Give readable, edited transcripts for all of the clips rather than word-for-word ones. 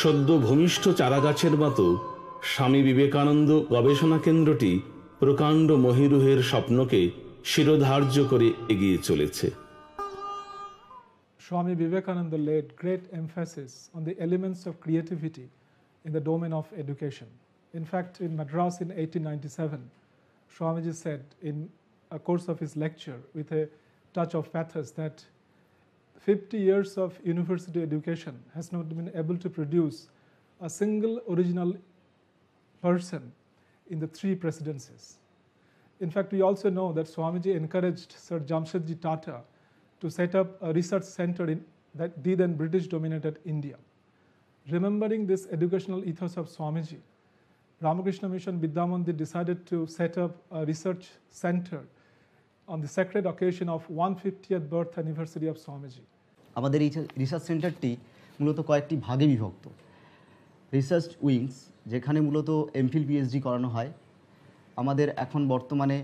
সদ্য ভূমিষ্ঠ চারাগাছের মতো স্বামী বিবেকানন্দ গবেষণা কেন্দ্রটি প্রকাণ্ড মহিরুহের স্বপ্নকে শিরোধার্য করে এগিয়ে চলেছে। Swami Vivekananda laid great emphasis on the elements of creativity in the domain of education. In fact, in Madras in 1897, Swamiji said in a course of his lecture with a touch of pathos that 50 years of university education has not been able to produce a single original person in the 3 presidencies. In fact, we also know that Swamiji encouraged Sir Jamshedji Tata to set up a research center in that the then British dominated India. Remembering this educational ethos of Swamiji, Ramakrishna Mission Vidyamandir decided to set up a research center on the sacred occasion of 150th birth anniversary of Swamiji. আমাদের এই research সেন্টারটি মূলত কয়েকটি ভাগে বিভক্ত। Research wings, যেখানে মূলত MPhil PhD করানো হয়। আমাদের এখন বর্তমানে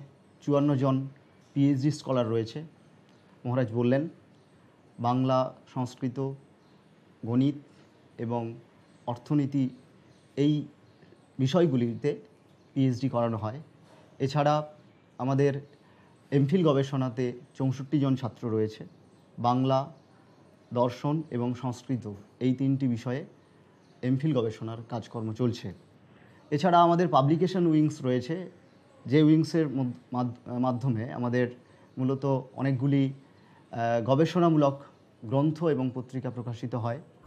54 জন পিএইচডি স্কলার রয়েছে। মহারাজ বললেন বাংলা, সংস্কৃত, গণিত এবং অর্থনীতি এই বিষয়গুলিতে পিএইচডি করানো হয়। এছাড়া আমাদের এমফিল গবেষণাতে 64 জন ছাত্র রয়েছে। বাংলা, দর্শন এবং সংস্কৃত এই 3টি বিষয়ে এমফিল গবেষণার কাজকর্ম চলছে। এছাড়া আমাদের পাবলিকেশন উইংস রয়েছে, যে উইংসের মাধ্যমে আমাদের মূলত অনেকগুলি গবেষণামূলক গ্রন্থ এবং পত্রিকা প্রকাশিত হয়।